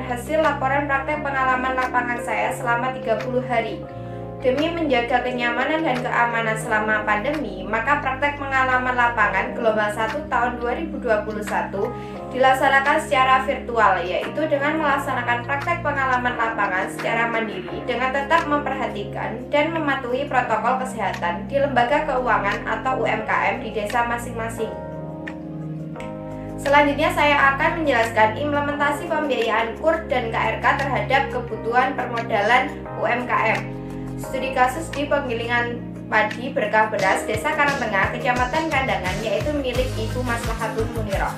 hasil laporan praktek pengalaman lapangan saya selama 30 hari. Demi menjaga kenyamanan dan keamanan selama pandemi, maka praktek pengalaman lapangan gelombang 1 tahun 2021 dilaksanakan secara virtual, yaitu dengan melaksanakan praktek pengalaman lapangan secara mandiri dengan tetap memperhatikan dan mematuhi protokol kesehatan di lembaga keuangan atau UMKM di desa masing-masing. Selanjutnya saya akan menjelaskan implementasi pembiayaan KUR dan KRK terhadap kebutuhan permodalan UMKM. Studi kasus di penggilingan padi berkah beras Desa Karangtengah, Kecamatan Kandangan, yaitu milik Ibu Maslahatun Muniroh.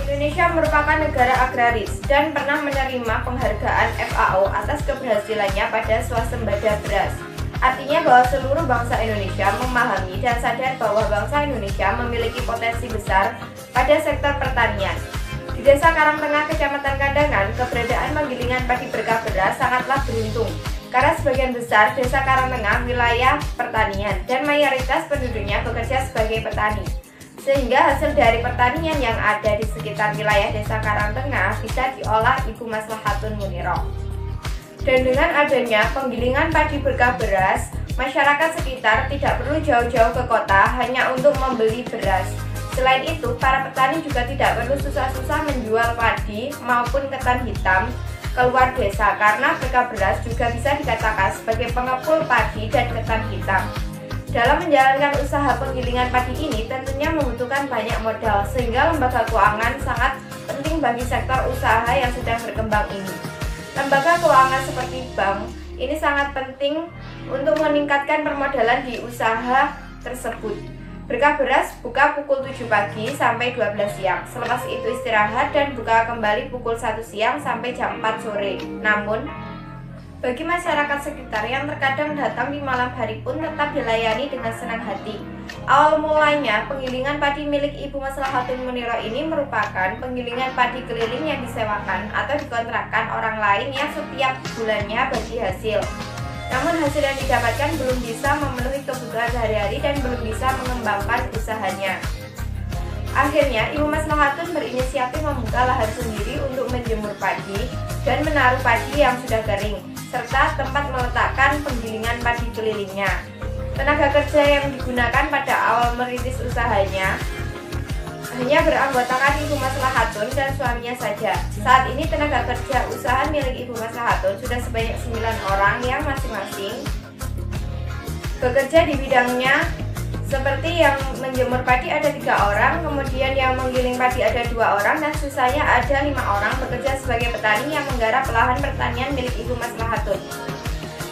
Indonesia merupakan negara agraris dan pernah menerima penghargaan FAO atas keberhasilannya pada swasembada beras. Artinya bahwa seluruh bangsa Indonesia memahami dan sadar bahwa bangsa Indonesia memiliki potensi besar pada sektor pertanian. Di Desa Karangtengah, Kecamatan Kandangan, keberadaan penggilingan padi berkah beras sangatlah beruntung, karena sebagian besar Desa Karangtengah wilayah pertanian dan mayoritas penduduknya bekerja sebagai petani. Sehingga hasil dari pertanian yang ada di sekitar wilayah Desa Karangtengah bisa diolah Ibu Maslahatun Muniroh. Dan dengan adanya penggilingan padi berkah beras, masyarakat sekitar tidak perlu jauh-jauh ke kota hanya untuk membeli beras. Selain itu, para petani juga tidak perlu susah-susah menjual padi maupun ketan hitam keluar desa, karena berkah beras juga bisa dikatakan sebagai pengepul padi dan ketan hitam. Dalam menjalankan usaha penggilingan padi ini tentunya membutuhkan banyak modal, sehingga lembaga keuangan sangat penting bagi sektor usaha yang sedang berkembang ini. Lembaga keuangan seperti bank ini sangat penting untuk meningkatkan permodalan di usaha tersebut. Berkah beras buka pukul 7 pagi sampai 12 siang. Selepas itu istirahat dan buka kembali pukul 1 siang sampai jam 4 sore. Namun, bagi masyarakat sekitar yang terkadang datang di malam hari pun tetap dilayani dengan senang hati. Awal mulanya, penggilingan padi milik Ibu Maslahatun Muniroh ini merupakan penggilingan padi keliling yang disewakan atau dikontrakkan orang lain yang setiap bulannya bagi hasil. Namun hasil yang didapatkan belum bisa memenuhi kebutuhan sehari-hari dan belum bisa mengembangkan usahanya. Akhirnya, Ibu Maslahatun berinisiatif membuka lahan sendiri untuk menjemur padi dan menaruh padi yang sudah kering, serta tempat meletakkan penggilingan padi kelilingnya. Tenaga kerja yang digunakan pada awal merintis usahanya hanya beranggotakan Ibu Maslahatun dan suaminya saja. Saat ini tenaga kerja usaha milik Ibu Maslahatun sudah sebanyak 9 orang yang masing-masing bekerja di bidangnya. Seperti yang menjemur padi ada 3 orang, kemudian yang menggiling padi ada 2 orang, dan sisanya ada 5 orang bekerja sebagai petani yang menggarap lahan pertanian milik Ibu Maslahatun.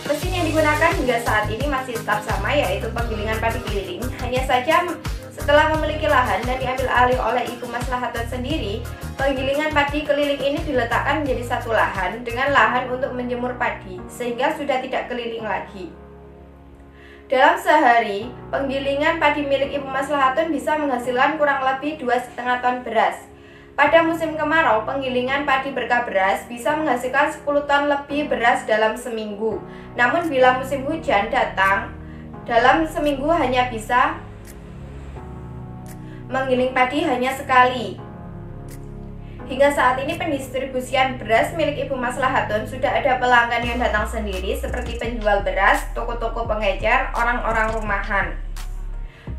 Mesin yang digunakan hingga saat ini masih tetap sama, yaitu penggilingan padi keliling. Hanya saja setelah memiliki lahan dan diambil alih oleh Ibu Maslahatun sendiri, penggilingan padi keliling ini diletakkan menjadi satu lahan dengan lahan untuk menjemur padi, sehingga sudah tidak keliling lagi. Dalam sehari, penggilingan padi milik Ibu Maslahatun bisa menghasilkan kurang lebih 2,5 ton beras. Pada musim kemarau, penggilingan padi berkah beras bisa menghasilkan 10 ton lebih beras dalam seminggu. Namun bila musim hujan datang, dalam seminggu hanya bisa menggiling padi hanya sekali. Hingga saat ini pendistribusian beras milik Ibu Maslahatun sudah ada pelanggan yang datang sendiri seperti penjual beras, toko-toko pengecer, orang-orang rumahan.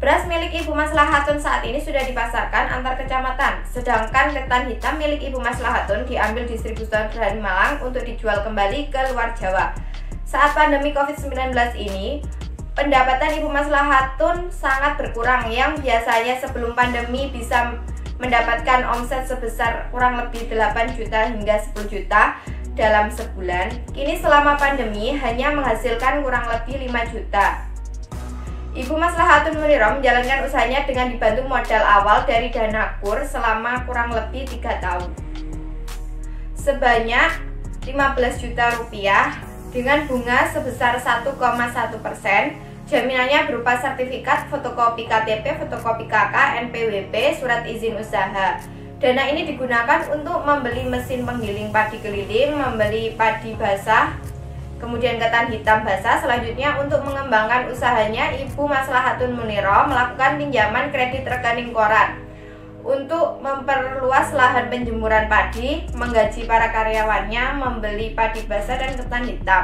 Beras milik Ibu Maslahatun saat ini sudah dipasarkan antar kecamatan, sedangkan ketan hitam milik Ibu Maslahatun diambil distributor dari Malang untuk dijual kembali ke luar Jawa. Saat pandemi COVID-19 ini, pendapatan Ibu Maslahatun sangat berkurang, yang biasanya sebelum pandemi bisa mendapatkan omset sebesar kurang lebih 8 juta hingga 10 juta dalam sebulan. Kini selama pandemi hanya menghasilkan kurang lebih 5 juta. Ibu Maslahatun Muniroh menjalankan usahanya dengan dibantu modal awal dari dana KUR selama kurang lebih 3 tahun. Sebanyak 15 juta rupiah dengan bunga sebesar 1,1%. Jaminannya berupa sertifikat, fotokopi KTP, fotokopi KK, NPWP, surat izin usaha. Dana ini digunakan untuk membeli mesin penggiling padi keliling, membeli padi basah, kemudian ketan hitam basah. Selanjutnya untuk mengembangkan usahanya, Ibu Maslahatun Muniroh melakukan pinjaman kredit rekening koran. untuk memperluas lahan penjemuran padi, menggaji para karyawannya, membeli padi basah dan ketan hitam.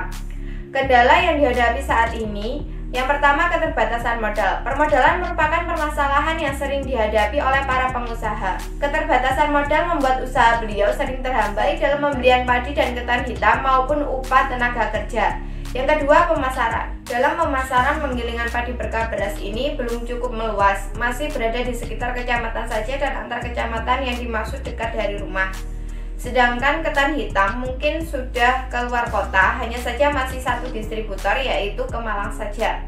Kendala yang dihadapi saat ini, yang pertama keterbatasan modal. Permodalan merupakan permasalahan yang sering dihadapi oleh para pengusaha. Keterbatasan modal membuat usaha beliau sering terhambat dalam pembelian padi dan ketan hitam maupun upah tenaga kerja. Yang kedua, pemasaran. Dalam pemasaran, penggilingan padi berkah beras ini belum cukup meluas, masih berada di sekitar kecamatan saja dan antar kecamatan yang dimaksud dekat dari rumah. Sedangkan ketan hitam mungkin sudah keluar kota, hanya saja masih satu distributor, yaitu ke Malang saja,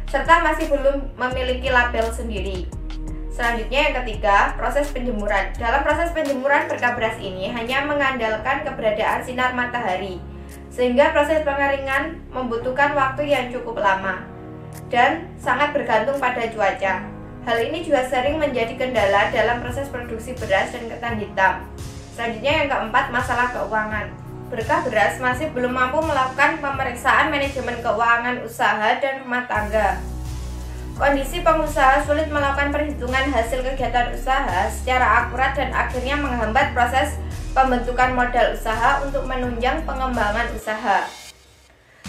serta masih belum memiliki label sendiri. Selanjutnya yang ketiga, proses penjemuran. Dalam proses penjemuran berkah beras ini hanya mengandalkan keberadaan sinar matahari, sehingga proses pengeringan membutuhkan waktu yang cukup lama dan sangat bergantung pada cuaca. Hal ini juga sering menjadi kendala dalam proses produksi beras dan ketan hitam. Selanjutnya yang keempat, masalah keuangan. Berkah beras masih belum mampu melakukan pemeriksaan manajemen keuangan usaha dan rumah tangga. Kondisi pengusaha sulit melakukan perhitungan hasil kegiatan usaha secara akurat dan akhirnya menghambat proses pembentukan modal usaha untuk menunjang pengembangan usaha.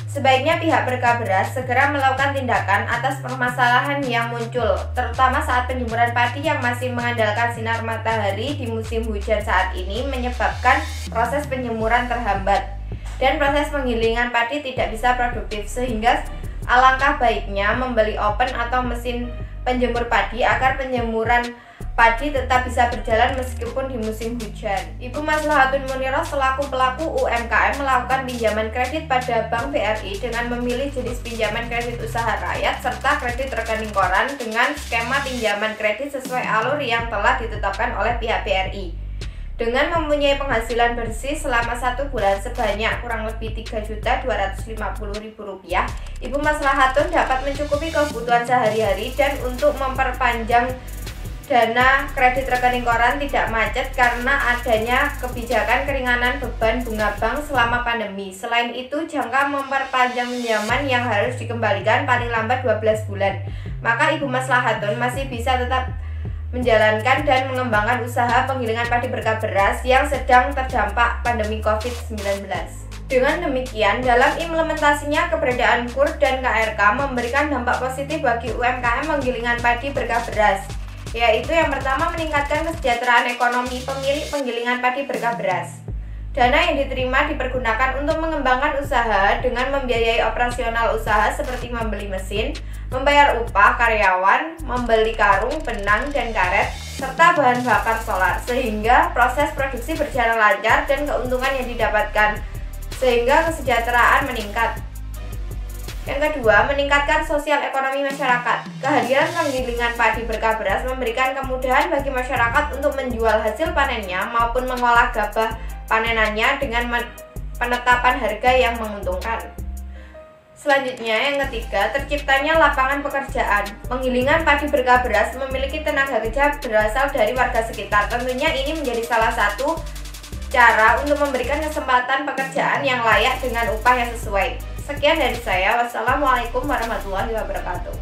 Sebaiknya pihak berkah beras segera melakukan tindakan atas permasalahan yang muncul, terutama saat penjemuran padi yang masih mengandalkan sinar matahari di musim hujan saat ini menyebabkan proses penjemuran terhambat dan proses penggilingan padi tidak bisa produktif, sehingga alangkah baiknya membeli oven atau mesin penjemur padi agar penjemuran padi tetap bisa berjalan meskipun di musim hujan. Ibu Maslahatun Munirah selaku pelaku UMKM melakukan pinjaman kredit pada Bank BRI dengan memilih jenis pinjaman kredit usaha rakyat serta kredit rekening koran dengan skema pinjaman kredit sesuai alur yang telah ditetapkan oleh pihak BRI. Dengan mempunyai penghasilan bersih selama 1 bulan sebanyak kurang lebih Rp3.250.000, Ibu Maslahatun dapat mencukupi kebutuhan sehari-hari dan untuk memperpanjang dana kredit rekening koran tidak macet karena adanya kebijakan keringanan beban bunga bank selama pandemi. Selain itu, jangka memperpanjang pinjaman yang harus dikembalikan paling lambat 12 bulan. Maka Ibu Maslahatun masih bisa tetap menjalankan dan mengembangkan usaha penggilingan padi berkah beras yang sedang terdampak pandemi COVID-19. Dengan demikian, dalam implementasinya keberadaan KUR dan KRK memberikan dampak positif bagi UMKM penggilingan padi berkah beras, yaitu yang pertama meningkatkan kesejahteraan ekonomi pemilik penggilingan padi berkah beras. Dana yang diterima dipergunakan untuk mengembangkan usaha dengan membiayai operasional usaha seperti membeli mesin, membayar upah karyawan, membeli karung, benang, dan karet, serta bahan bakar solar, sehingga proses produksi berjalan lancar dan keuntungan yang didapatkan, sehingga kesejahteraan meningkat. Yang kedua, meningkatkan sosial ekonomi masyarakat. Kehadiran penggilingan padi berkah beras memberikan kemudahan bagi masyarakat untuk menjual hasil panennya maupun mengolah gabah panenannya dengan penetapan harga yang menguntungkan. Selanjutnya, yang ketiga, terciptanya lapangan pekerjaan. Penggilingan padi berkah beras memiliki tenaga kerja berasal dari warga sekitar. Tentunya ini menjadi salah satu cara untuk memberikan kesempatan pekerjaan yang layak dengan upah yang sesuai. Sekian dari saya. Wassalamualaikum warahmatullahi wabarakatuh.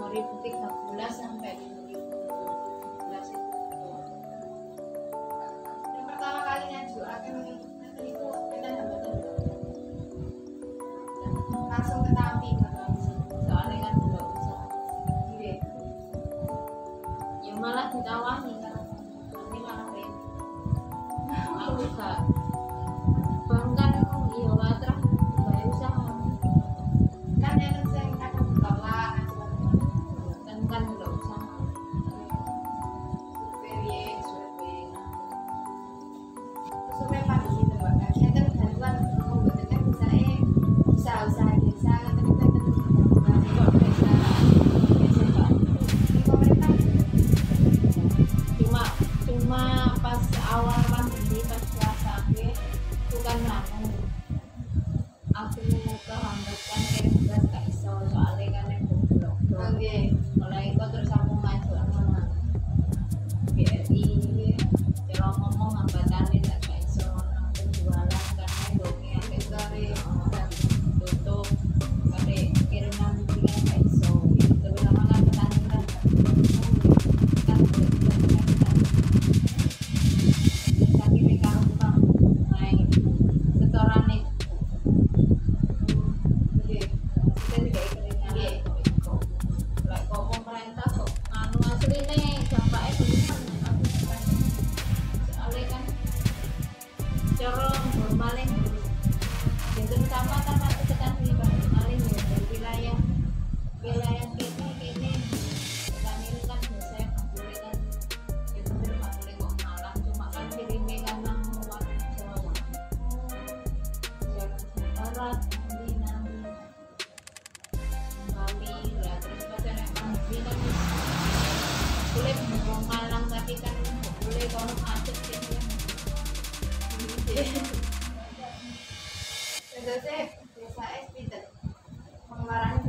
2013 sampai 2017 Yang pertama kali ngajuaken itu kita hambatan langsung ketampi soalnya kan belum bisa ya malah ditawani kan nanti malah aku gak bangkan iya watrah bayar usaha kan yang sing kadang ditolak kan belum usaha survei pagi itu Mbak. Saya kan bantuan membuatkan usaha-usaha desa tapi kan cuma pas awal pandemi pas puasa bukan nanggung aku kehambat kan kayak beras gak iso soalnya kan yang blok mulai itu terus aku maju sama BRI kalau ngomong hambatan gak iso aku jualan karena dongeng agak sekali tutup kade kiriman bikin gak iso terutama kan petani kan sholat di nami kami lah terus pada nek mandi kan boleh ngomong malang tapi kan boleh kalau macet gitu ya. Terus saya biasa es pinter pengeluaran